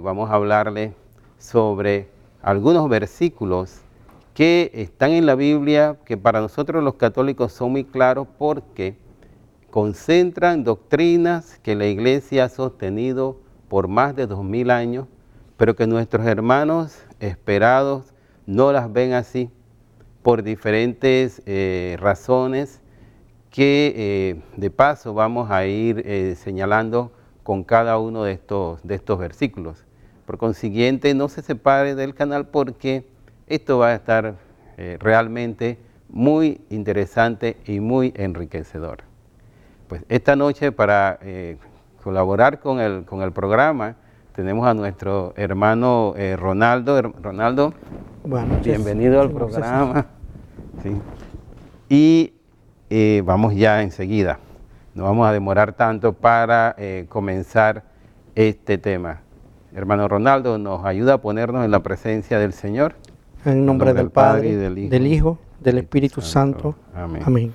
vamos a hablarle sobre algunos versículos que están en la Biblia, que para nosotros los católicos son muy claros porque concentran doctrinas que la Iglesia ha sostenido por más de 2000 años, pero que nuestros hermanos esperados no las ven así por diferentes razones que de paso vamos a ir señalando con cada uno de estos versículos. Por consiguiente, no se separe del canal porque esto va a estar realmente muy interesante y muy enriquecedor. Pues esta noche para colaborar con el programa tenemos a nuestro hermano Ronaldo. Ronaldo, bienvenido al programa. Sí. Y vamos ya enseguida, no vamos a demorar tanto para comenzar este tema. Hermano Ronaldo, ¿nos ayuda a ponernos en la presencia del Señor? En nombre del Padre, y del Hijo, del Espíritu Santo. Amén. Amén.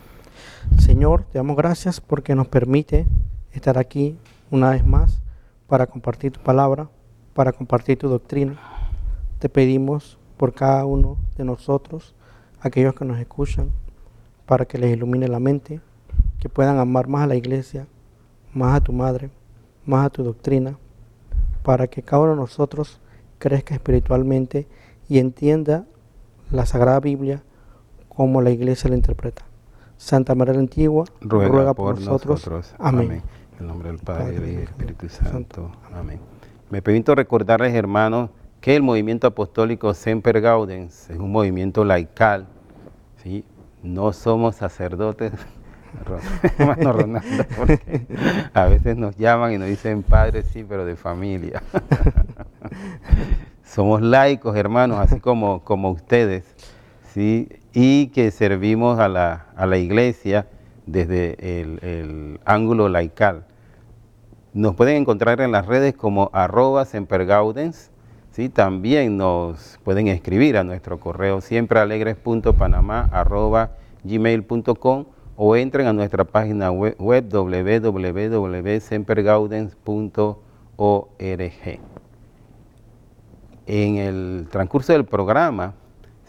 Señor, te damos gracias porque nos permite estar aquí una vez más para compartir tu palabra, para compartir tu doctrina. Te pedimos por cada uno de nosotros, aquellos que nos escuchan, para que les ilumine la mente, que puedan amar más a la iglesia, más a tu madre, más a tu doctrina, para que cada uno de nosotros crezca espiritualmente y entienda la Sagrada Biblia como la iglesia la interpreta. Santa María la Antigua, ruega por nosotros. Amén. En el nombre del Padre, y del Espíritu Santo. Amén. Me permito recordarles, hermanos, que el movimiento apostólico Semper Gaudens es un movimiento laical, ¿sí? No somos sacerdotes, hermano Ronaldo, porque a veces nos llaman y nos dicen padre, sí, pero de familia. Somos laicos, hermanos, así como ustedes, ¿sí? Y que servimos a la iglesia desde el ángulo laical. Nos pueden encontrar en las redes como @sempergaudens, ¿sí? También nos pueden escribir a nuestro correo siemprealegres.panama@gmail.com o entren a nuestra página web www.sempergaudens.org. En el transcurso del programa,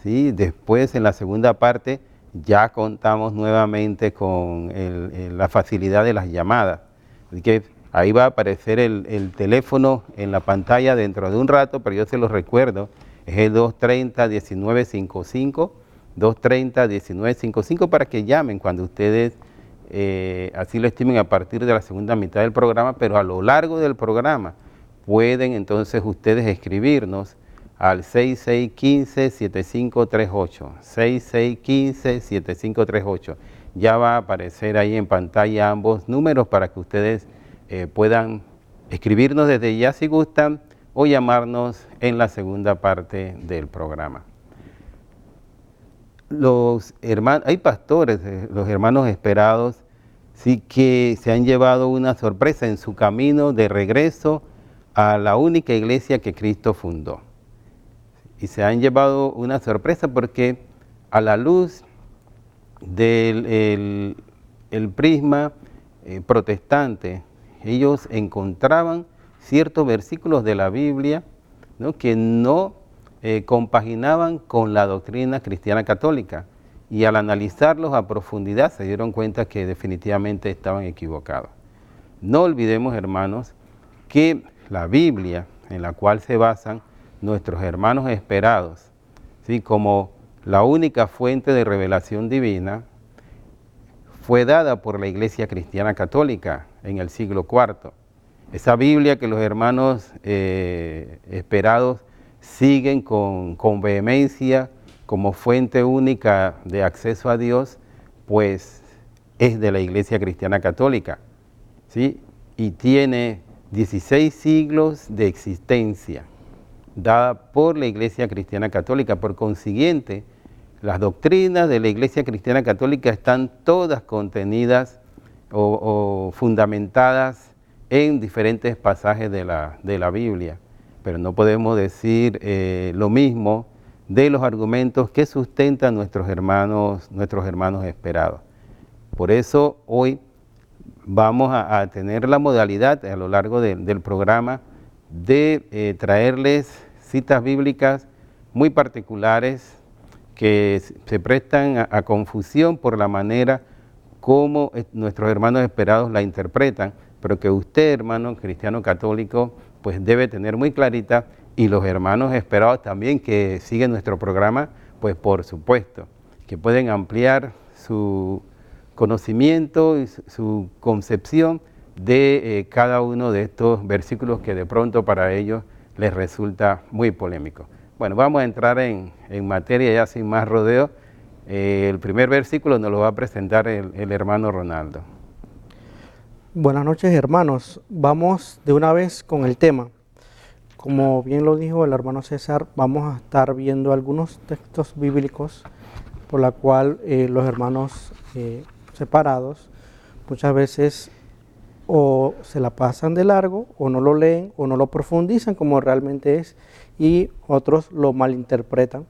¿sí? Después en la segunda parte ya contamos nuevamente con la facilidad de las llamadas. Así que ahí va a aparecer el teléfono en la pantalla dentro de un rato, pero yo se los recuerdo, es el 230-1955, 230-1955 para que llamen cuando ustedes así lo estimen a partir de la segunda mitad del programa, pero a lo largo del programa pueden entonces ustedes escribirnos al 6615-7538, 6615-7538. Ya va a aparecer ahí en pantalla ambos números para que ustedes puedan escribirnos desde ya si gustan o llamarnos en la segunda parte del programa. Hay pastores, los hermanos esperados, sí que se han llevado una sorpresa en su camino de regreso a la única iglesia que Cristo fundó. Y se han llevado una sorpresa porque a la luz del el prisma protestante, ellos encontraban ciertos versículos de la Biblia, ¿no? Que no compaginaban con la doctrina cristiana católica, y al analizarlos a profundidad se dieron cuenta que definitivamente estaban equivocados. No olvidemos, hermanos, que la Biblia en la cual se basan nuestros hermanos esperados, ¿sí? Como la única fuente de revelación divina, fue dada por la Iglesia Cristiana Católica en el siglo IV. Esa Biblia que los hermanos esperados siguen con vehemencia como fuente única de acceso a Dios, pues es de la Iglesia Cristiana Católica, ¿sí? Y tiene 16 siglos de existencia, dada por la Iglesia Cristiana Católica. Por consiguiente, las doctrinas de la Iglesia Cristiana Católica están todas contenidas o fundamentadas en diferentes pasajes de la Biblia, pero no podemos decir lo mismo de los argumentos que sustentan nuestros hermanos esperados. Por eso hoy vamos a tener la modalidad a lo largo del programa de traerles citas bíblicas muy particulares que se prestan a confusión por la manera como nuestros hermanos esperados la interpretan, pero que usted, hermano cristiano católico, pues debe tener muy clarita, y los hermanos esperados también que siguen nuestro programa, pues por supuesto, que pueden ampliar su conocimiento y su concepción de cada uno de estos versículos que de pronto para ellos les resulta muy polémico. Bueno, vamos a entrar en materia ya sin más rodeo. El primer versículo nos lo va a presentar el hermano Ronaldo. Buenas noches, hermanos. Vamos de una vez con el tema. Como bien lo dijo el hermano César, vamos a estar viendo algunos textos bíblicos por la cual los hermanos separados muchas veces o se la pasan de largo, o no lo leen, o no lo profundizan como realmente es, y otros lo malinterpretan.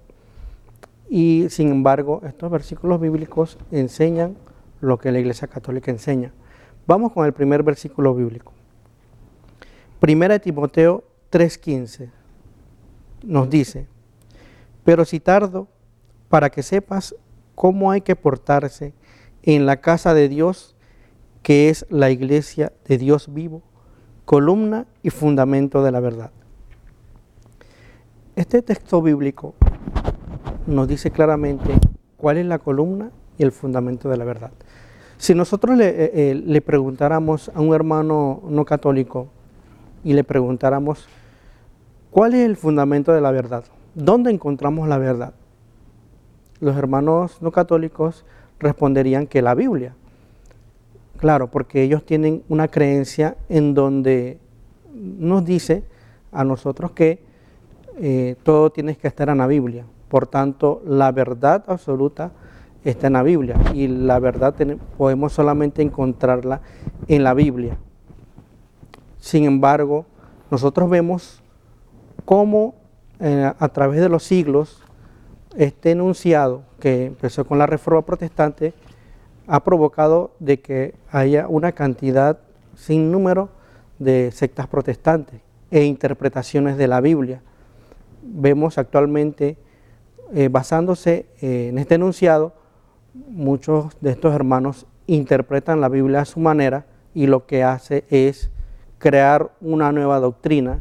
Y sin embargo, estos versículos bíblicos enseñan lo que la Iglesia Católica enseña. Vamos con el primer versículo bíblico. Primera de Timoteo 3:15 nos dice: pero si tardo, para que sepas cómo hay que portarse en la casa de Dios, que es la iglesia de Dios vivo, columna y fundamento de la verdad. Este texto bíblico nos dice claramente cuál es la columna y el fundamento de la verdad. Si nosotros le preguntáramos a un hermano no católico y le preguntáramos cuál es el fundamento de la verdad, ¿dónde encontramos la verdad?, los hermanos no católicos responderían que la Biblia. Claro, porque ellos tienen una creencia en donde nos dice a nosotros que todo tiene que estar en la Biblia. Por tanto, la verdad absoluta está en la Biblia, y la verdad podemos solamente encontrarla en la Biblia. Sin embargo, nosotros vemos cómo a través de los siglos este enunciado, que empezó con la Reforma Protestante, ha provocado de que haya una cantidad sin número de sectas protestantes e interpretaciones de la Biblia. Vemos actualmente, basándose en este enunciado, muchos de estos hermanos interpretan la Biblia a su manera, y lo que hace es crear una nueva doctrina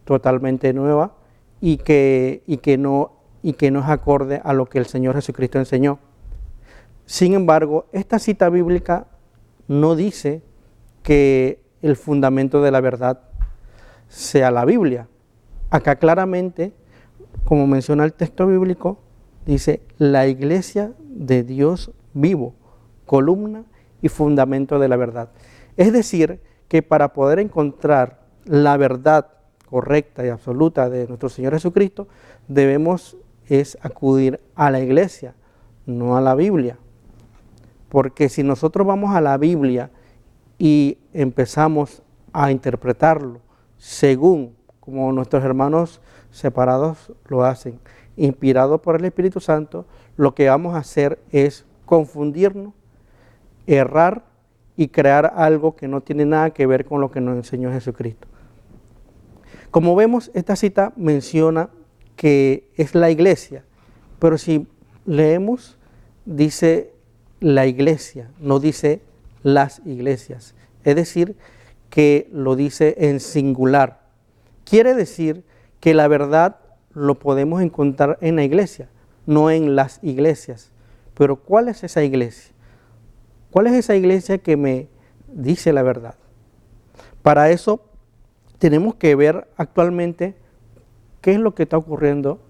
totalmente nueva y que no es acorde a lo que el Señor Jesucristo enseñó. Sin embargo, esta cita bíblica no dice que el fundamento de la verdad sea la Biblia. Acá claramente, como menciona el texto bíblico, dice la iglesia de Dios vivo, columna y fundamento de la verdad. Es decir, que para poder encontrar la verdad correcta y absoluta de nuestro Señor Jesucristo, debemos acudir a la iglesia, no a la Biblia. Porque si nosotros vamos a la Biblia y empezamos a interpretarlo según como nuestros hermanos separados lo hacen, inspirados por el Espíritu Santo, lo que vamos a hacer es confundirnos, errar y crear algo que no tiene nada que ver con lo que nos enseñó Jesucristo. Como vemos, esta cita menciona que es la iglesia, pero si leemos, dice la iglesia, no dice las iglesias. Es decir, que lo dice en singular. Quiere decir que la verdad lo podemos encontrar en la iglesia, no en las iglesias. Pero ¿cuál es esa iglesia? ¿Cuál es esa iglesia que me dice la verdad? Para eso tenemos que ver actualmente qué es lo que está ocurriendo.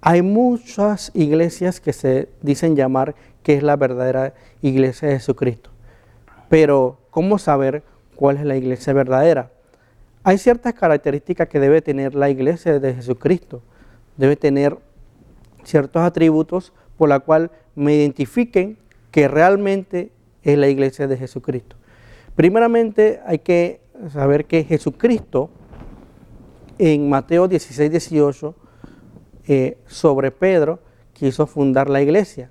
Hay muchas iglesias que se dicen llamar que es la verdadera iglesia de Jesucristo. Pero, ¿cómo saber cuál es la iglesia verdadera? Hay ciertas características que debe tener la iglesia de Jesucristo. Debe tener ciertos atributos por la cual me identifiquen que realmente es la iglesia de Jesucristo. Primeramente, hay que saber que Jesucristo, en Mateo 16:18, sobre Pedro, quiso fundar la iglesia,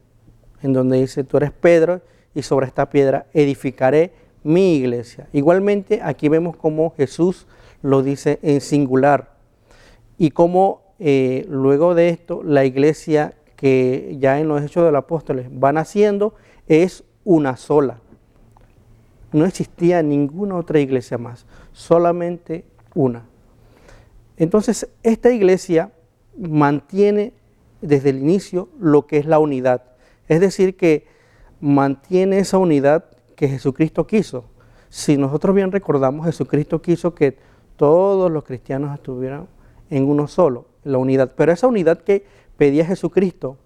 en donde dice: tú eres Pedro, y sobre esta piedra edificaré mi iglesia. Igualmente, aquí vemos cómo Jesús lo dice en singular. Y cómo luego de esto la iglesia que ya en los Hechos de los Apóstoles van haciendo es una sola. No existía ninguna otra iglesia más, solamente una. Entonces, esta iglesia mantiene desde el inicio lo que es la unidad. Es decir, que mantiene esa unidad que Jesucristo quiso. Si nosotros bien recordamos, Jesucristo quiso que todos los cristianos estuvieran en uno solo, la unidad. Pero esa unidad que pedía Jesucristo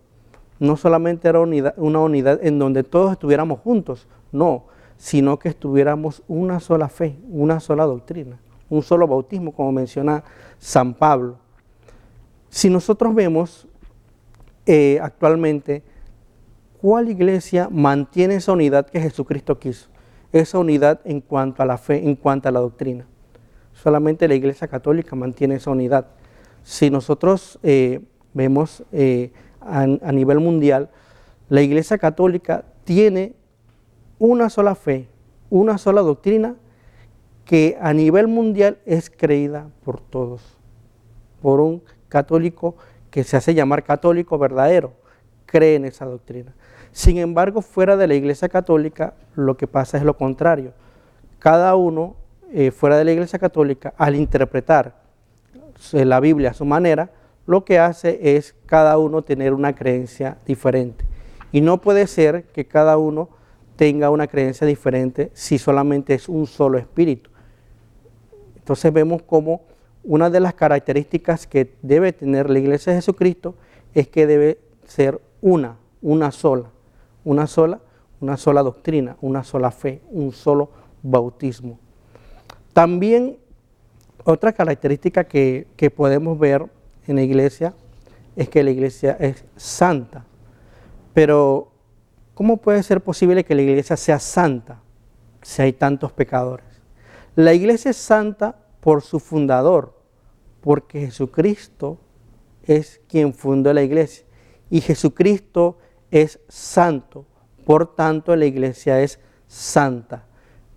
no solamente era una unidad en donde todos estuviéramos juntos, no, sino que estuviéramos una sola fe, una sola doctrina, un solo bautismo, como menciona San Pablo. Si nosotros vemos actualmente, ¿cuál iglesia mantiene esa unidad que Jesucristo quiso? Esa unidad en cuanto a la fe, en cuanto a la doctrina. Solamente la Iglesia Católica mantiene esa unidad. Si nosotros vemos a nivel mundial, la Iglesia Católica tiene una sola fe, una sola doctrina que a nivel mundial es creída por todos, por un católico que se hace llamar católico verdadero, cree en esa doctrina. Sin embargo, fuera de la Iglesia Católica, lo que pasa es lo contrario. Cada uno fuera de la Iglesia Católica, al interpretar la Biblia a su manera, lo que hace es cada uno tener una creencia diferente. Y no puede ser que cada uno tenga una creencia diferente si solamente es un solo espíritu. Entonces vemos como una de las características que debe tener la Iglesia de Jesucristo es que debe ser una sola doctrina, una sola fe, un solo bautismo. También otra característica que podemos ver en la iglesia es que la iglesia es santa. Pero, ¿cómo puede ser posible que la iglesia sea santa si hay tantos pecadores? La iglesia es santa por su fundador, porque Jesucristo es quien fundó la iglesia. Y Jesucristo es santo, por tanto la iglesia es santa.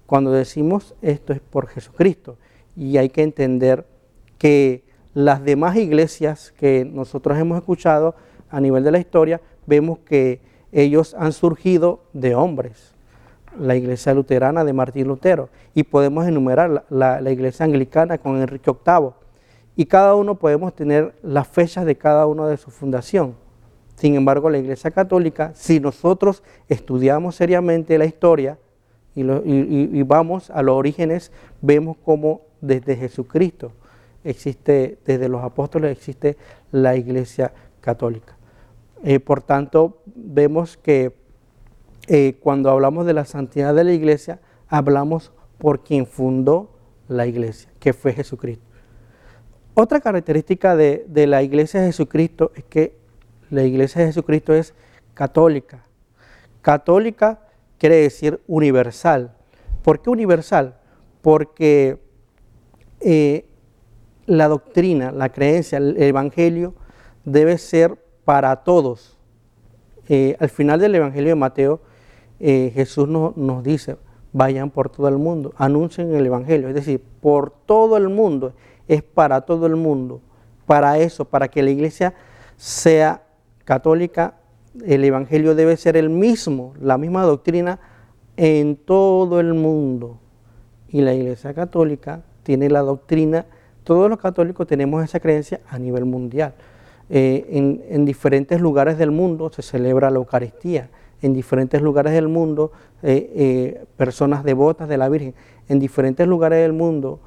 Cuando decimos esto es por Jesucristo, y hay que entender que las demás iglesias que nosotros hemos escuchado a nivel de la historia, vemos que ellos han surgido de hombres. La iglesia luterana de Martín Lutero, y podemos enumerar la iglesia anglicana con Enrique VIII, y cada uno podemos tener las fechas de cada uno de su fundación. Sin embargo, la Iglesia Católica, si nosotros estudiamos seriamente la historia y vamos a los orígenes, vemos cómo desde Jesucristo existe, desde los apóstoles existe la Iglesia Católica. Por tanto, vemos que cuando hablamos de la santidad de la Iglesia, hablamos por quien fundó la Iglesia, que fue Jesucristo. Otra característica de la Iglesia de Jesucristo es que la Iglesia de Jesucristo es católica. Católica quiere decir universal. ¿Por qué universal? Porque la doctrina, la creencia, el Evangelio debe ser para todos. Al final del Evangelio de Mateo, Jesús nos dice, vayan por todo el mundo, anuncien el Evangelio. Es decir, por todo el mundo, es para todo el mundo. Para eso, para que la iglesia sea católica, el Evangelio debe ser el mismo, la misma doctrina en todo el mundo. Y la Iglesia Católica tiene la doctrina, todos los católicos tenemos esa creencia a nivel mundial. En diferentes lugares del mundo se celebra la Eucaristía, en diferentes lugares del mundo personas devotas de la Virgen, en diferentes lugares del mundo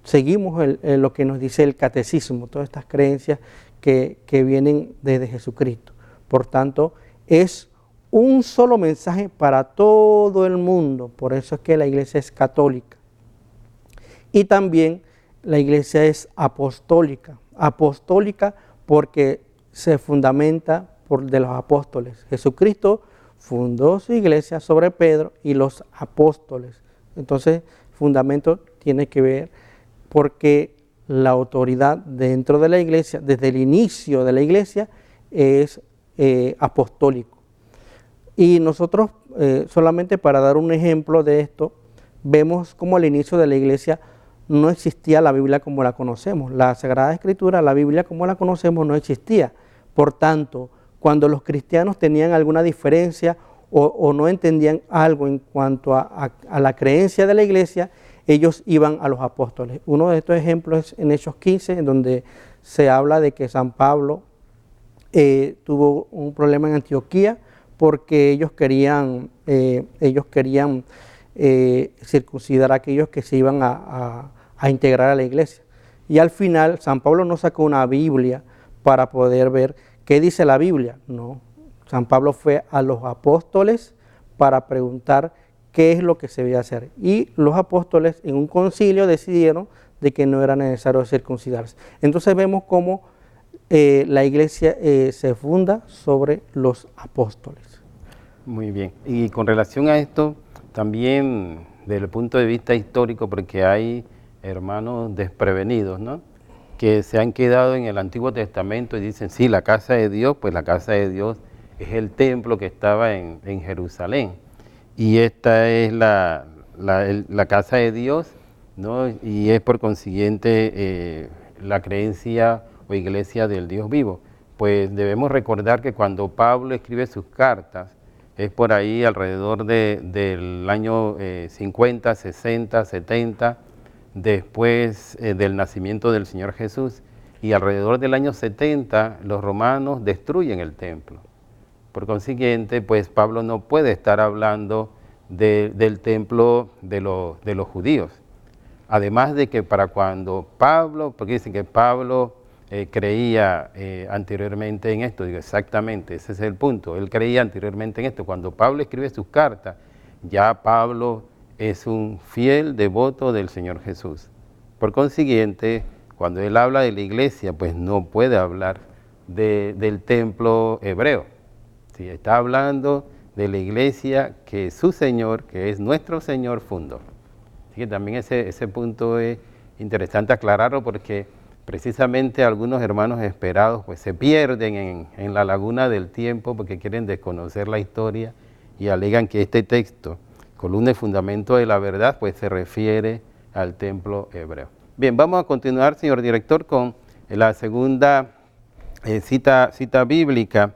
seguimos lo que nos dice el catecismo, todas estas creencias que vienen desde Jesucristo. Por tanto, es un solo mensaje para todo el mundo, por eso es que la iglesia es católica. Y también la iglesia es apostólica, apostólica porque se fundamenta de los apóstoles. Jesucristo fundó su iglesia sobre Pedro y los apóstoles. Entonces, fundamento tiene que ver porque la autoridad dentro de la iglesia, desde el inicio de la iglesia, es apostólico. Y nosotros, solamente para dar un ejemplo de esto, vemos como al inicio de la iglesia no existía la Biblia como la conocemos. La Sagrada Escritura, la Biblia como la conocemos, no existía. Por tanto, cuando los cristianos tenían alguna diferencia o no entendían algo en cuanto a la creencia de la iglesia, ellos iban a los apóstoles. Uno de estos ejemplos es en Hechos 15, en donde se habla de que San Pablo tuvo un problema en Antioquía porque ellos querían circuncidar a aquellos que se iban a integrar a la iglesia. Y al final San Pablo no sacó una Biblia para poder ver qué dice la Biblia. No, San Pablo fue a los apóstoles para preguntar qué es lo que se debía hacer. Y los apóstoles en un concilio decidieron de que no era necesario circuncidarse. Entonces vemos cómo la iglesia se funda sobre los apóstoles. Muy bien. Y con relación a esto, también desde el punto de vista histórico, porque hay hermanos desprevenidos, ¿no?, que se han quedado en el Antiguo Testamento y dicen, sí, la casa de Dios, pues la casa de Dios es el templo que estaba en Jerusalén. Y esta es la casa de Dios, ¿no?, y es por consiguiente la creencia o iglesia del Dios vivo. Pues debemos recordar que cuando Pablo escribe sus cartas, es por ahí alrededor del año 50, 60, 70, después del nacimiento del Señor Jesús, y alrededor del año 70 los romanos destruyen el templo. Por consiguiente, pues Pablo no puede estar hablando del templo de los judíos. Además de que para cuando Pablo, porque dicen que Pablo creía anteriormente en esto, digo exactamente, ese es el punto, él creía anteriormente en esto. Cuando Pablo escribe sus cartas, ya Pablo es un fiel devoto del Señor Jesús. Por consiguiente, cuando él habla de la iglesia, pues no puede hablar del templo hebreo. Sí, está hablando de la iglesia que su Señor, que es nuestro Señor, fundó. Así que también ese punto es interesante aclararlo, porque precisamente algunos hermanos esperados pues se pierden en la laguna del tiempo porque quieren desconocer la historia y alegan que este texto, columna y fundamento de la verdad, pues se refiere al templo hebreo. Bien, vamos a continuar, señor director, con la segunda cita bíblica,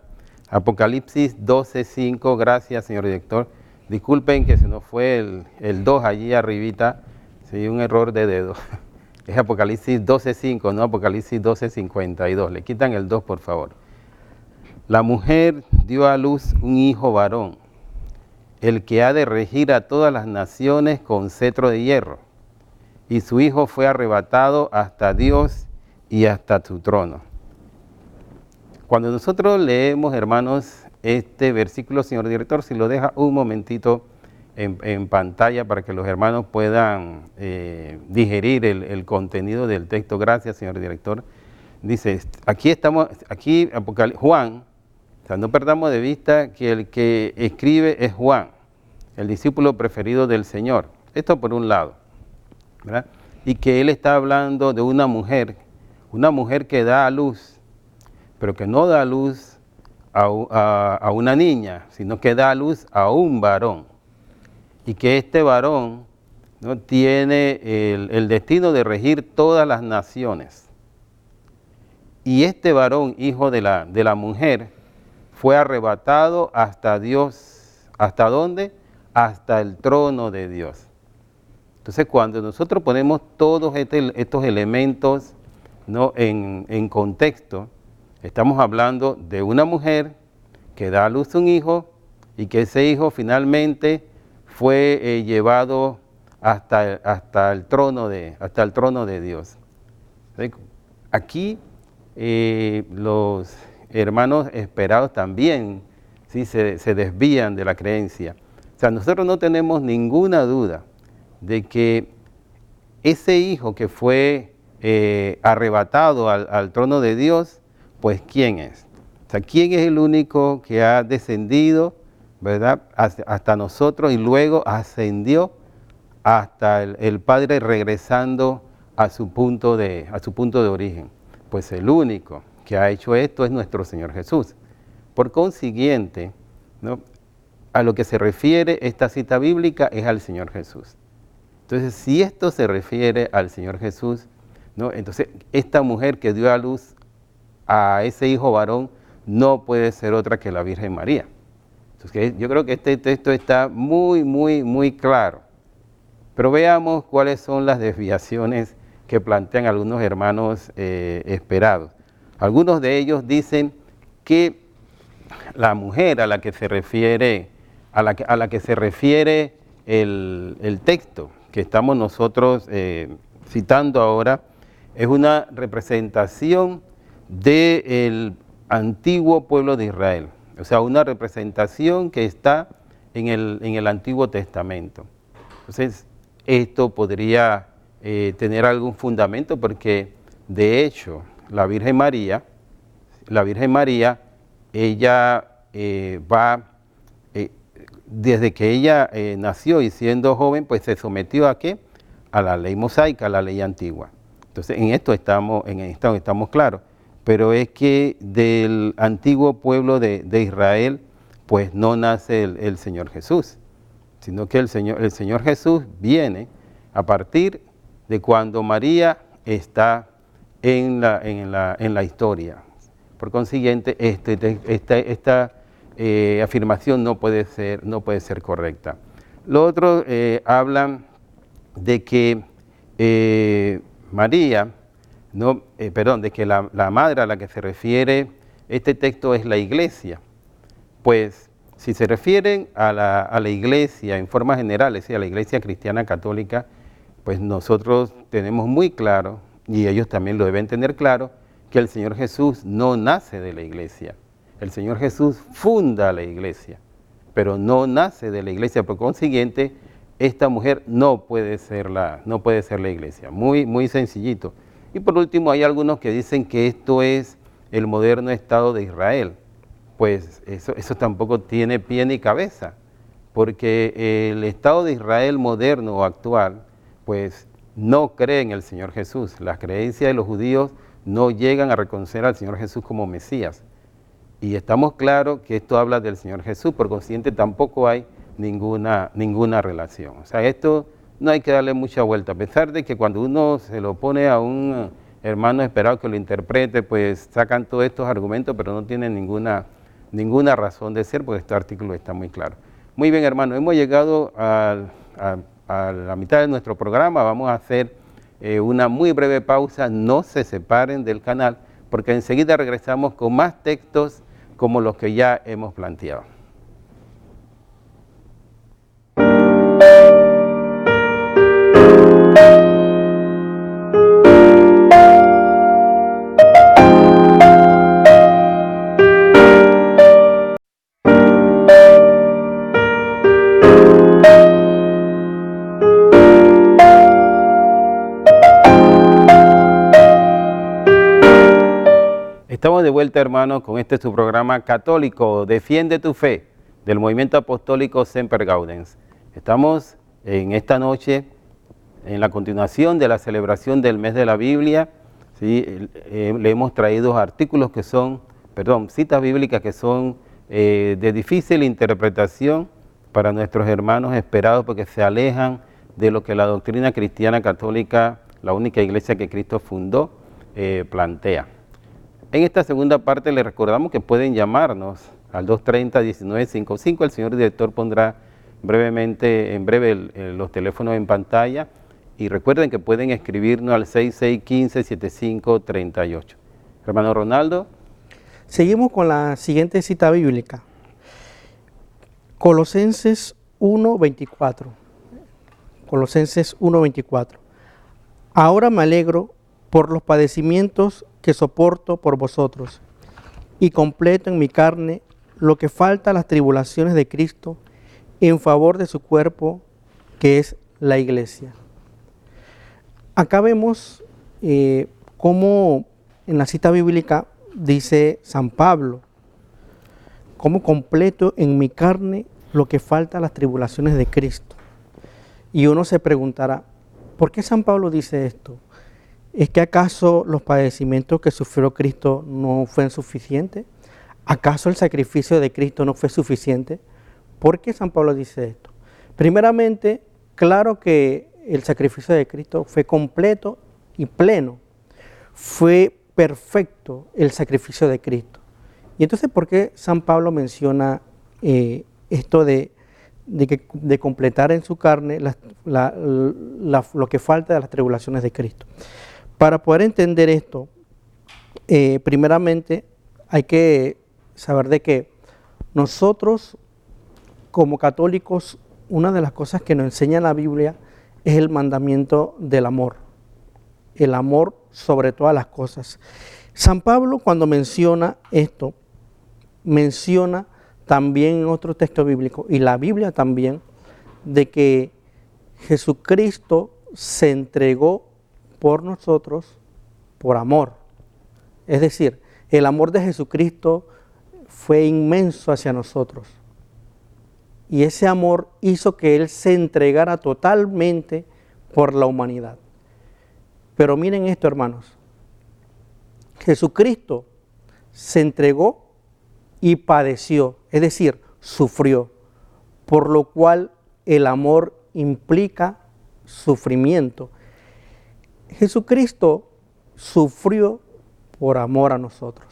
Apocalipsis 12:5. Gracias, señor director. Disculpen que se nos fue el 2 allí arribita, sí, un error de dedo. Es Apocalipsis 12:5, no Apocalipsis 12:52. Le quitan el 2, por favor. La mujer dio a luz un hijo varón, el que ha de regir a todas las naciones con cetro de hierro, y su hijo fue arrebatado hasta Dios y hasta su trono. Cuando nosotros leemos, hermanos, este versículo, señor director, si lo deja un momentito en pantalla para que los hermanos puedan digerir el contenido del texto. Gracias, señor director. Dice, aquí Juan, o sea, no perdamos de vista que el que escribe es Juan, el discípulo preferido del Señor. Esto por un lado, ¿verdad? Y que él está hablando de una mujer que da a luz, pero que no da a luz a una niña, sino que da a luz a un varón. Y que este varón, ¿no?, tiene el destino de regir todas las naciones. Y este varón, hijo de la mujer, fue arrebatado hasta Dios. ¿Hasta dónde? Hasta el trono de Dios. Entonces, cuando nosotros ponemos todos estos elementos, ¿no?, en contexto, estamos hablando de una mujer que da a luz un hijo y que ese hijo finalmente fue llevado hasta el trono de Dios. Aquí los hermanos esperados también, ¿sí?, se desvían de la creencia. O sea, nosotros no tenemos ninguna duda de que ese hijo que fue arrebatado al trono de Dios, pues ¿quién es? O sea, ¿quién es el único que ha descendido, ¿verdad?, hasta nosotros y luego ascendió hasta el Padre, regresando a su punto de origen? Pues el único que ha hecho esto es nuestro Señor Jesús. Por consiguiente, ¿no?, a lo que se refiere esta cita bíblica es al Señor Jesús. Entonces, si esto se refiere al Señor Jesús, ¿no? Entonces esta mujer que dio a luz a ese hijo varón no puede ser otra que la Virgen María. Entonces, yo creo que este texto está muy claro. Pero veamos cuáles son las desviaciones que plantean algunos hermanos esperados. Algunos de ellos dicen que la mujer a la que se refiere, a la que se refiere el texto que estamos nosotros citando ahora, es una representación del antiguo pueblo de Israel, o sea, una representación que está en el Antiguo Testamento. Entonces, esto podría tener algún fundamento porque, de hecho, la Virgen María, ella desde que ella nació y siendo joven, pues se sometió ¿a qué? A la ley mosaica, a la ley antigua. Entonces, en esto estamos claros. Pero es que del antiguo pueblo de Israel, pues no nace el Señor Jesús, sino que el Señor Jesús viene a partir de cuando María está en la historia. Por consiguiente, esta afirmación no puede ser correcta. Los otros hablan de que María, de que la madre a la que se refiere este texto es la iglesia. Pues si se refieren a la iglesia en forma general, es decir, a la iglesia cristiana católica, pues nosotros tenemos muy claro, y ellos también lo deben tener claro, que el Señor Jesús no nace de la iglesia. El Señor Jesús funda la iglesia, pero no nace de la iglesia. Por consiguiente, esta mujer no puede ser la iglesia. Muy sencillito. Y por último, hay algunos que dicen que esto es el moderno Estado de Israel. Pues eso tampoco tiene pie ni cabeza, porque el Estado de Israel moderno o actual, pues no cree en el Señor Jesús. Las creencias de los judíos no llegan a reconocer al Señor Jesús como Mesías. Y estamos claros que esto habla del Señor Jesús, por consiguiente tampoco hay ninguna relación. O sea, esto no hay que darle mucha vuelta, a pesar de que cuando uno se lo pone a un hermano esperado que lo interprete, pues sacan todos estos argumentos, pero no tienen ninguna razón de ser, porque este artículo está muy claro. Muy bien, hermano, hemos llegado a la mitad de nuestro programa. Vamos a hacer una muy breve pausa. No se separen del canal, porque enseguida regresamos con más textos como los que ya hemos planteado. Estamos de vuelta, hermanos, con este su programa católico, Defiende tu Fe, del Movimiento Apostólico Semper Gaudens. Estamos en esta noche en la continuación de la celebración del mes de la Biblia. ¿Sí? Le hemos traído artículos citas bíblicas que son de difícil interpretación para nuestros hermanos esperados, porque se alejan de lo que la doctrina cristiana católica, la única iglesia que Cristo fundó, plantea. En esta segunda parte les recordamos que pueden llamarnos al 230-1955. El señor director pondrá en breve los teléfonos en pantalla. Y recuerden que pueden escribirnos al 6615-7538. Hermano Ronaldo. Seguimos con la siguiente cita bíblica. Colosenses 1:24. Colosenses 1:24. Ahora me alegro por los padecimientos que soporto por vosotros, y completo en mi carne lo que falta a las tribulaciones de Cristo en favor de su cuerpo, que es la iglesia. Acá vemos cómo en la cita bíblica dice San Pablo, cómo completo en mi carne lo que falta a las tribulaciones de Cristo. Y uno se preguntará, ¿por qué San Pablo dice esto? ¿Es que acaso los padecimientos que sufrió Cristo no fueron suficientes? ¿Acaso el sacrificio de Cristo no fue suficiente? ¿Por qué San Pablo dice esto? Primeramente, claro que el sacrificio de Cristo fue completo y pleno. Fue perfecto el sacrificio de Cristo. Y entonces, ¿por qué San Pablo menciona esto de completar en su carne lo que falta de las tribulaciones de Cristo? Para poder entender esto, primeramente hay que saber de que nosotros como católicos, una de las cosas que nos enseña la Biblia es el mandamiento del amor. El amor sobre todas las cosas. San Pablo, cuando menciona esto, menciona también en otro texto bíblico, y la Biblia también, de que Jesucristo se entregó por nosotros por amor. Es decir, el amor de Jesucristo fue inmenso hacia nosotros. Y ese amor hizo que Él se entregara totalmente por la humanidad. Pero miren esto, hermanos. Jesucristo se entregó y padeció, es decir, sufrió, por lo cual el amor implica sufrimiento. Jesucristo sufrió por amor a nosotros,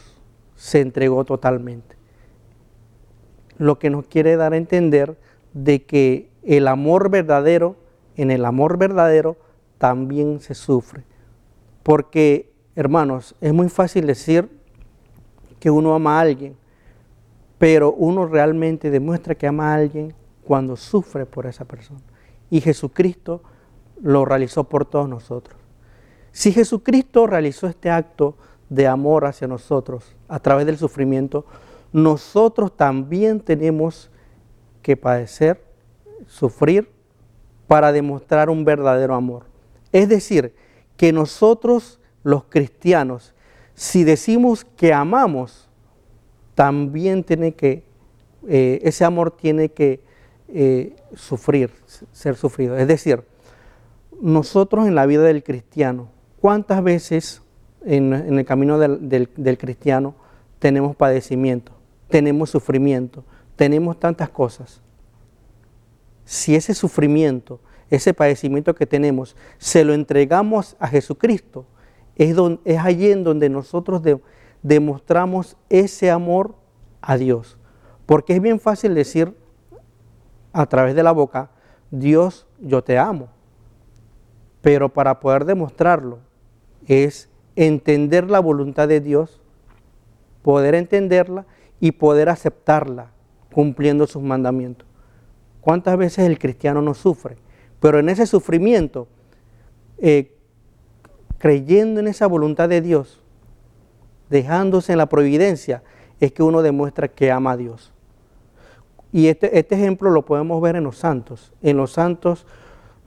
se entregó totalmente. Lo que nos quiere dar a entender de que el amor verdadero, en el amor verdadero también se sufre. Porque, hermanos, es muy fácil decir que uno ama a alguien, pero uno realmente demuestra que ama a alguien cuando sufre por esa persona. Y Jesucristo lo realizó por todos nosotros. Si Jesucristo realizó este acto de amor hacia nosotros a través del sufrimiento, nosotros también tenemos que padecer, sufrir, para demostrar un verdadero amor. Es decir, que nosotros los cristianos, si decimos que amamos, también tiene que, ese amor tiene que sufrir, ser sufrido. Es decir, nosotros en la vida del cristiano, ¿cuántas veces en el camino del cristiano tenemos padecimiento, tenemos sufrimiento, tenemos tantas cosas? Si ese sufrimiento, ese padecimiento que tenemos, se lo entregamos a Jesucristo, es allí en donde nosotros demostramos ese amor a Dios. Porque es bien fácil decir a través de la boca, Dios, yo te amo. Pero para poder demostrarlo es entender la voluntad de Dios, poder entenderla y poder aceptarla cumpliendo sus mandamientos. ¿Cuántas veces el cristiano no sufre? Pero en ese sufrimiento, creyendo en esa voluntad de Dios, dejándose en la providencia, es que uno demuestra que ama a Dios. Y este ejemplo lo podemos ver en los santos. En los santos,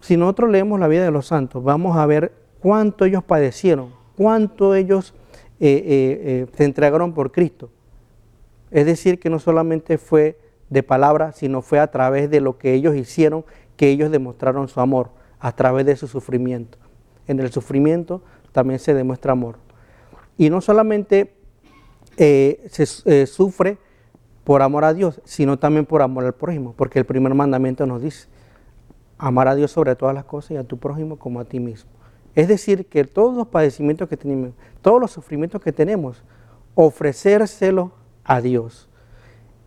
si nosotros leemos la vida de los santos, vamos a ver cuánto ellos padecieron, cuánto ellos se entregaron por Cristo. Es decir, que no solamente fue de palabra, sino fue a través de lo que ellos hicieron, que ellos demostraron su amor, a través de su sufrimiento. En el sufrimiento también se demuestra amor. Y no solamente se sufre por amor a Dios, sino también por amor al prójimo, porque el primer mandamiento nos dice, amar a Dios sobre todas las cosas y a tu prójimo como a ti mismo. Es decir, que todos los padecimientos que tenemos, todos los sufrimientos que tenemos, ofrecérselos a Dios.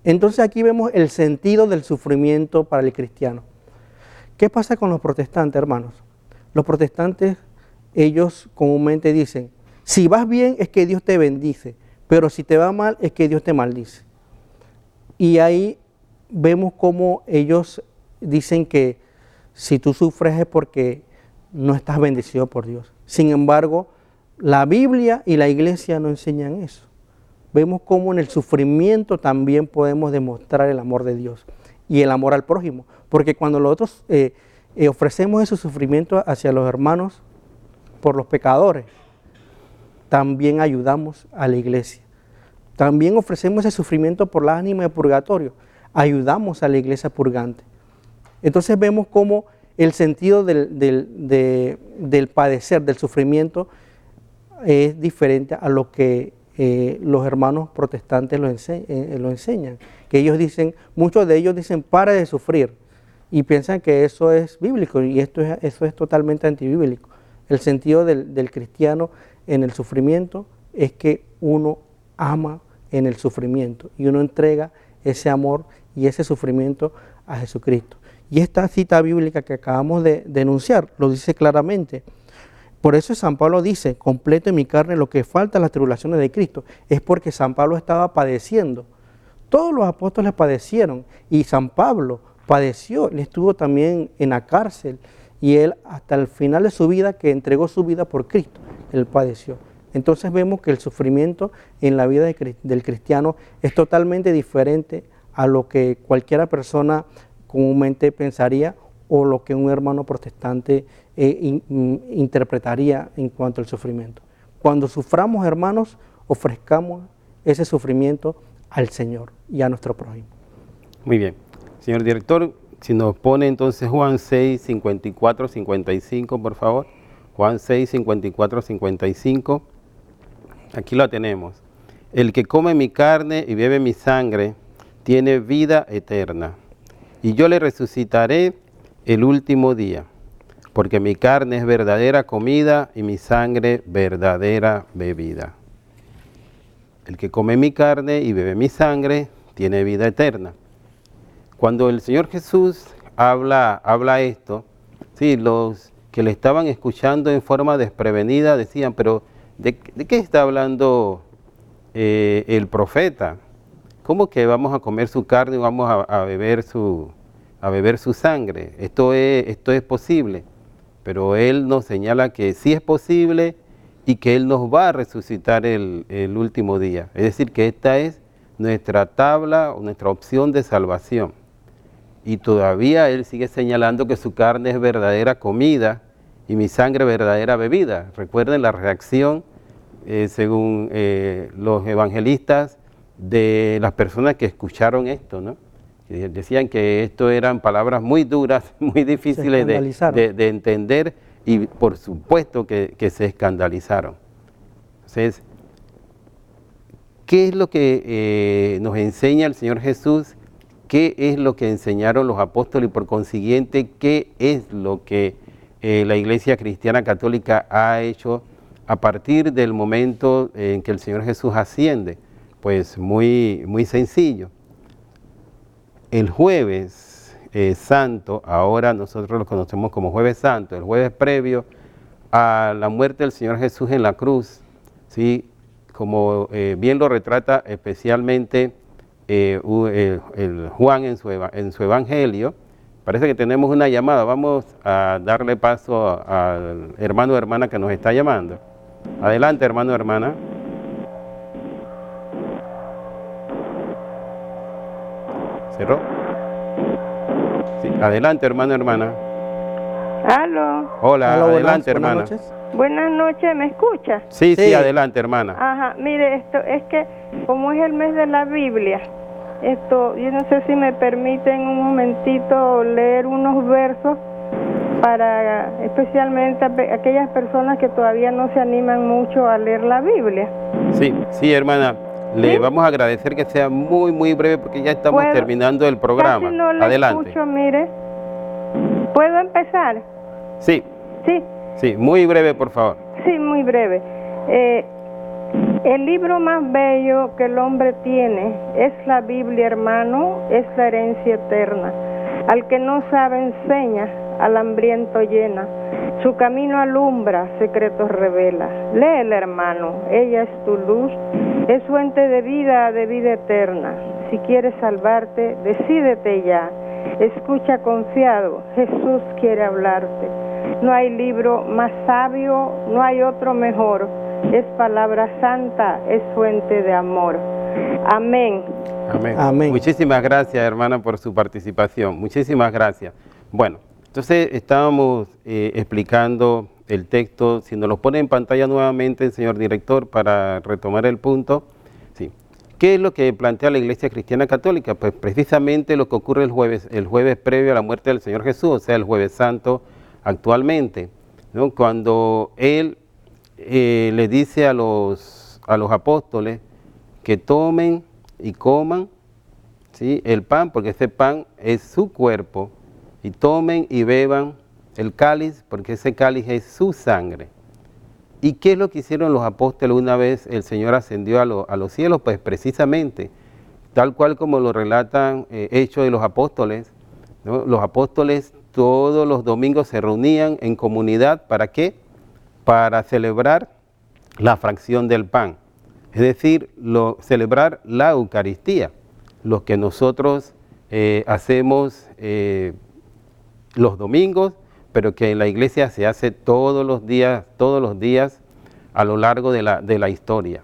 Entonces aquí vemos el sentido del sufrimiento para el cristiano. ¿Qué pasa con los protestantes, hermanos? Los protestantes, ellos comúnmente dicen, si vas bien es que Dios te bendice, pero si te va mal es que Dios te maldice. Y ahí vemos cómo ellos dicen que si tú sufres es porque no estás bendecido por Dios. Sin embargo, la Biblia y la iglesia no enseñan eso. Vemos cómo en el sufrimiento también podemos demostrar el amor de Dios y el amor al prójimo. Porque cuando nosotros ofrecemos ese sufrimiento hacia los hermanos por los pecadores, también ayudamos a la iglesia. También ofrecemos ese sufrimiento por las ánimas de purgatorio, ayudamos a la iglesia purgante. Entonces vemos cómo el sentido del padecer, del sufrimiento, es diferente a lo que los hermanos protestantes lo enseñan. Que ellos dicen, muchos de ellos dicen, para de sufrir. y piensan que eso es bíblico, y eso es totalmente antibíblico. El sentido del cristiano en el sufrimiento es que uno ama en el sufrimiento y uno entrega ese amor y ese sufrimiento a Jesucristo. Y esta cita bíblica que acabamos de denunciar lo dice claramente. Por eso San Pablo dice, completo en mi carne lo que falta a las tribulaciones de Cristo. Es porque San Pablo estaba padeciendo. Todos los apóstoles padecieron y San Pablo padeció, él estuvo también en la cárcel y él hasta el final de su vida, que entregó su vida por Cristo, él padeció. Entonces vemos que el sufrimiento en la vida del cristiano es totalmente diferente a lo que cualquiera persona comúnmente pensaría o lo que un hermano protestante interpretaría en cuanto al sufrimiento. Cuando suframos, hermanos, ofrezcamos ese sufrimiento al Señor y a nuestro prójimo. Muy bien. Señor director, si nos pone entonces Juan 6, 54, 55, por favor. Juan 6, 54, 55. Aquí lo tenemos. El que come mi carne y bebe mi sangre tiene vida eterna, y yo le resucitaré el último día, porque mi carne es verdadera comida y mi sangre verdadera bebida. El que come mi carne y bebe mi sangre tiene vida eterna. Cuando el Señor Jesús habla esto, sí, los que le estaban escuchando en forma desprevenida decían, pero ¿de qué está hablando el profeta? ¿Cómo que vamos a comer su carne y vamos a beber su sangre? Esto es posible. Pero Él nos señala que sí es posible y que Él nos va a resucitar el último día. Es decir, que esta es nuestra tabla o nuestra opción de salvación. Y todavía Él sigue señalando que su carne es verdadera comida y mi sangre verdadera bebida. Recuerden la reacción, según los evangelistas, de las personas que escucharon esto, ¿no? Decían que esto eran palabras muy duras, muy difíciles de entender, y por supuesto que se escandalizaron. Entonces, ¿qué es lo que nos enseña el Señor Jesús? ¿Qué es lo que enseñaron los apóstoles? Y por consiguiente, ¿qué es lo que la Iglesia Cristiana Católica ha hecho a partir del momento en que el Señor Jesús asciende? Pues muy sencillo. El jueves santo, ahora nosotros lo conocemos como jueves santo, el jueves previo a la muerte del Señor Jesús en la cruz, ¿sí? Como bien lo retrata especialmente el Juan en su evangelio. Parece que tenemos una llamada. Vamos a darle paso al hermano o hermana que nos está llamando. Adelante, hermano o hermana. ¿Cerró? Sí, adelante, hermano o hermana. Aló. Hola, Hola, adelante, buenas hermana. noches. Buenas noches, ¿me escucha? Sí, Sí. adelante, hermana. Ajá, mire, esto es que como es el mes de la Biblia, yo no sé si me permiten un momentito leer unos versos para especialmente aquellas personas que todavía no se animan mucho a leer la Biblia. Sí, hermana. Le ¿Sí? vamos a agradecer que sea muy breve porque ya estamos ¿Puedo? terminando el programa. Casi no le Adelante. escucho, mire. ¿Puedo empezar? Sí, Sí, muy breve, por favor. sí, muy breve. El libro más bello que el hombre tiene es la Biblia, hermano, es la herencia eterna. Al que no sabe enseña, al hambriento llena. Su camino alumbra, secretos revela. Léela, hermano, ella es tu luz, es fuente de vida eterna. Si quieres salvarte, decídete ya. Escucha confiado, Jesús quiere hablarte. No hay libro más sabio, no hay otro mejor. Es palabra santa, es fuente de amor. Amén. Amén. Muchísimas gracias, hermana, por su participación. Muchísimas gracias. Bueno, entonces estábamos explicando el texto. Si nos lo pone en pantalla nuevamente, señor director, para retomar el punto. Sí. ¿Qué es lo que plantea la Iglesia Cristiana Católica? Pues precisamente lo que ocurre el jueves previo a la muerte del Señor Jesús, o sea, el jueves santo actualmente, ¿no? Cuando Él le dice a los apóstoles que tomen y coman, ¿sí?, el pan, porque ese pan es su cuerpo, y tomen y beban el cáliz, porque ese cáliz es su sangre. ¿Y qué es lo que hicieron los apóstoles una vez el Señor ascendió a los cielos? Pues precisamente, tal cual como lo relatan Hechos de los Apóstoles, ¿no? Los apóstoles todos los domingos se reunían en comunidad, ¿para qué? Para celebrar la fracción del pan, es decir, celebrar la Eucaristía, lo que nosotros hacemos los domingos, pero que en la iglesia se hace todos los días a lo largo de la historia.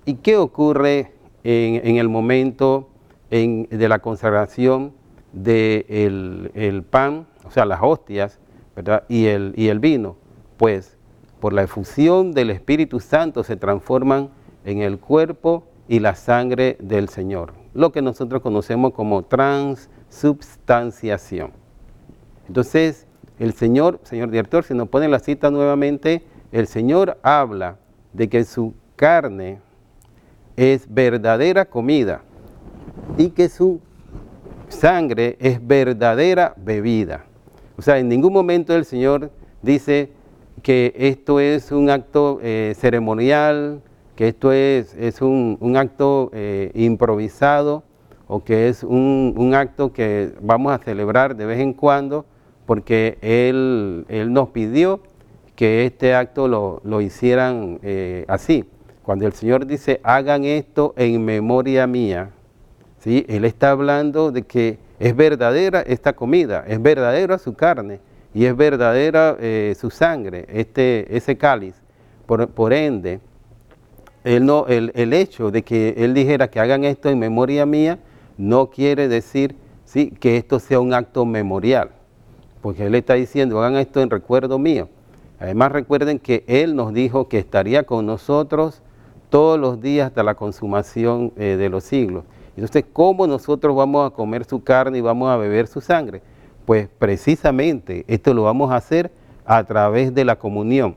¿Y qué ocurre en el momento de la consagración del pan, o sea, las hostias, ¿verdad? y el vino? Pues por la efusión del Espíritu Santo se transforman en el cuerpo y la sangre del Señor, lo que nosotros conocemos como transubstanciación. Entonces, el señor director, si nos pone la cita nuevamente, el Señor habla de que su carne es verdadera comida y que su sangre es verdadera bebida. O sea, en ningún momento el Señor dice que esto es un acto ceremonial, que esto es un acto improvisado, o que es un acto que vamos a celebrar de vez en cuando, porque Él nos pidió que este acto lo hicieran así. Cuando el Señor dice, hagan esto en memoria mía, ¿sí? Él está hablando de que es verdadera esta comida, es verdadera su carne, y es verdadera su sangre, ese cáliz. Por ende, el hecho de que Él dijera que hagan esto en memoria mía, no quiere decir, ¿sí?, que esto sea un acto memorial, porque Él está diciendo, hagan esto en recuerdo mío. Además, recuerden que Él nos dijo que estaría con nosotros todos los días hasta la consumación de los siglos. Entonces, ¿cómo nosotros vamos a comer su carne y vamos a beber su sangre? Pues precisamente esto lo vamos a hacer a través de la comunión.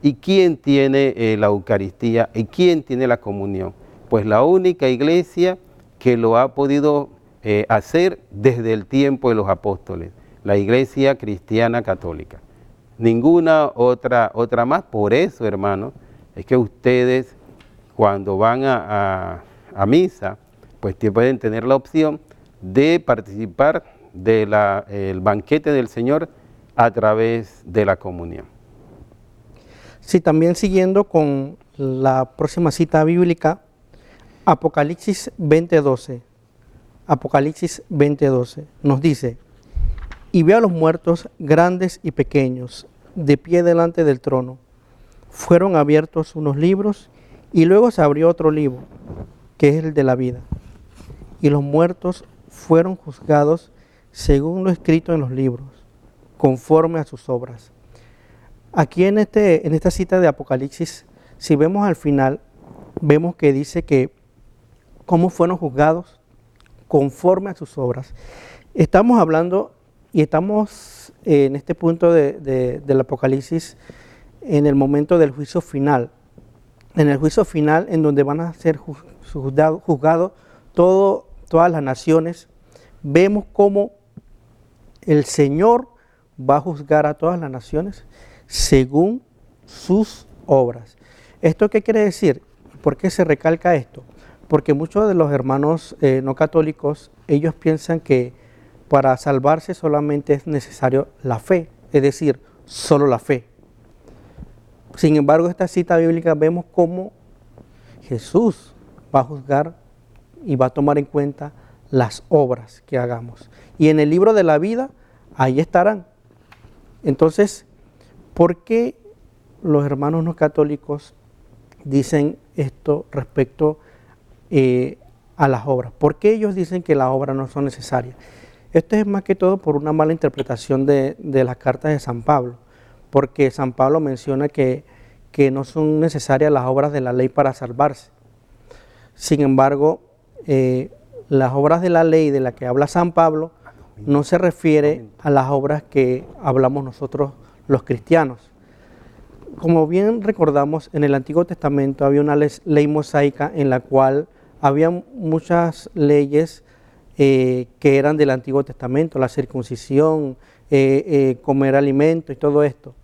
¿Y quién tiene la Eucaristía? ¿Y quién tiene la comunión? Pues la única iglesia que lo ha podido hacer desde el tiempo de los apóstoles, la Iglesia Cristiana Católica. Ninguna otra más. Por eso, hermanos, es que ustedes cuando van a misa, pues pueden tener la opción de participar del banquete del Señor a través de la comunión. Sí, también siguiendo con la próxima cita bíblica, Apocalipsis 20:12. Apocalipsis 20:12 nos dice, y vi a los muertos grandes y pequeños, de pie delante del trono. Fueron abiertos unos libros y luego se abrió otro libro, que es el de la vida. Y los muertos fueron juzgados según lo escrito en los libros, conforme a sus obras. Aquí en esta cita de Apocalipsis, si vemos al final, vemos que dice que cómo fueron juzgados conforme a sus obras. Estamos hablando y estamos en este punto del Apocalipsis en el momento del juicio final. En el juicio final en donde van a ser juzgados todas las naciones, vemos cómo el Señor va a juzgar a todas las naciones según sus obras. ¿Esto qué quiere decir? ¿Por qué se recalca esto? Porque muchos de los hermanos no católicos, ellos piensan que para salvarse solamente es necesario la fe, es decir, solo la fe. Sin embargo, en esta cita bíblica vemos cómo Jesús va a juzgar y va a tomar en cuenta las obras que hagamos. Y en el libro de la vida, ahí estarán. Entonces, ¿por qué los hermanos no católicos dicen esto respecto a las obras? ¿Por qué ellos dicen que las obras no son necesarias? Esto es más que todo por una mala interpretación de las cartas de San Pablo, porque San Pablo menciona que no son necesarias las obras de la ley para salvarse. Sin embargo, las obras de la ley de las que habla San Pablo no se refiere a las obras que hablamos nosotros los cristianos. Como bien recordamos, en el Antiguo Testamento había una ley mosaica en la cual había muchas leyes que eran del Antiguo Testamento, la circuncisión, comer alimento y todo esto.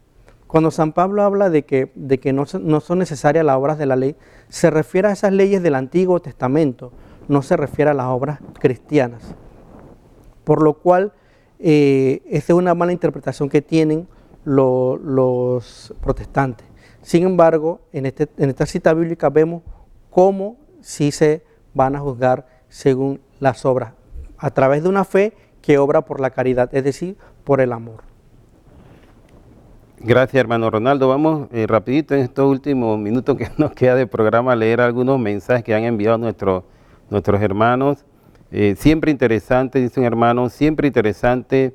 Cuando San Pablo habla de que no son necesarias las obras de la ley, se refiere a esas leyes del Antiguo Testamento, no se refiere a las obras cristianas. Por lo cual, esa es una mala interpretación que tienen los protestantes. Sin embargo, en esta cita bíblica vemos cómo sí se van a juzgar según las obras, a través de una fe que obra por la caridad, es decir, por el amor. Gracias, hermano Ronaldo. Vamos rapidito en estos últimos minutos que nos queda de programa a leer algunos mensajes que han enviado nuestros hermanos. Siempre interesante, dice un hermano, siempre interesante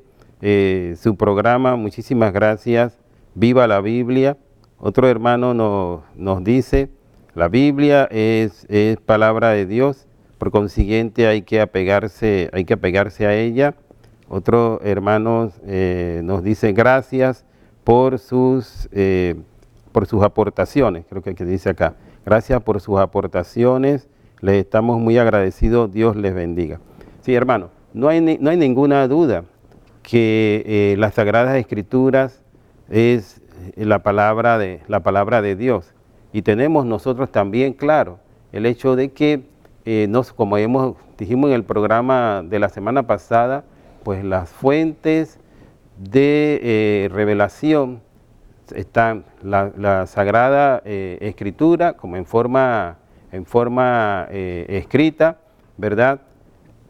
su programa. Muchísimas gracias. Viva la Biblia. Otro hermano nos dice, la Biblia es palabra de Dios, por consiguiente hay que apegarse a ella. Otro hermano nos dice gracias por sus aportaciones, creo que dice acá. Gracias por sus aportaciones, les estamos muy agradecidos, Dios les bendiga. Sí, hermano, no hay ninguna duda que las Sagradas Escrituras es la palabra de Dios. Y tenemos nosotros también claro el hecho de que, como dijimos en el programa de la semana pasada, pues las fuentes de revelación están la Sagrada Escritura como en forma escrita, ¿verdad?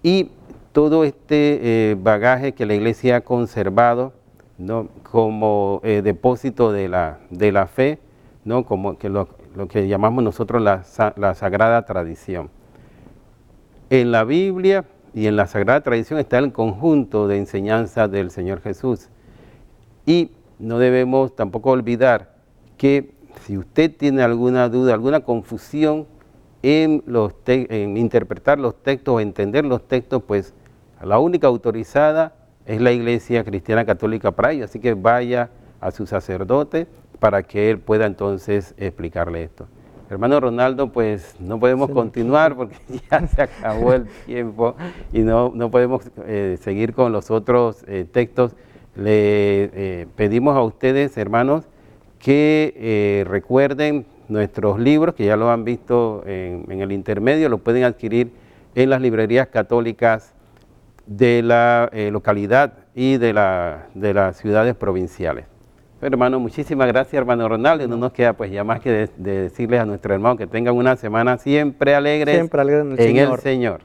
Y todo este bagaje que la Iglesia ha conservado, ¿no?, como depósito de la fe, ¿no?, como que lo que llamamos nosotros la Sagrada Tradición. En la Biblia y en la Sagrada Tradición está el conjunto de enseñanzas del Señor Jesús. Y no debemos tampoco olvidar que si usted tiene alguna duda, alguna confusión en interpretar los textos o entender los textos, pues la única autorizada es la Iglesia Cristiana Católica para ello. Así que vaya a su sacerdote para que él pueda entonces explicarle esto. Hermano Ronaldo, pues no podemos continuar porque ya se acabó el tiempo y no podemos seguir con los otros textos. Le pedimos a ustedes, hermanos, que recuerden nuestros libros, que ya lo han visto en el intermedio, lo pueden adquirir en las librerías católicas de la localidad y de las ciudades provinciales. Hermano, muchísimas gracias, hermano Ronaldo. No nos queda pues ya más que de decirles a nuestro hermano que tengan una semana siempre alegre en el Señor.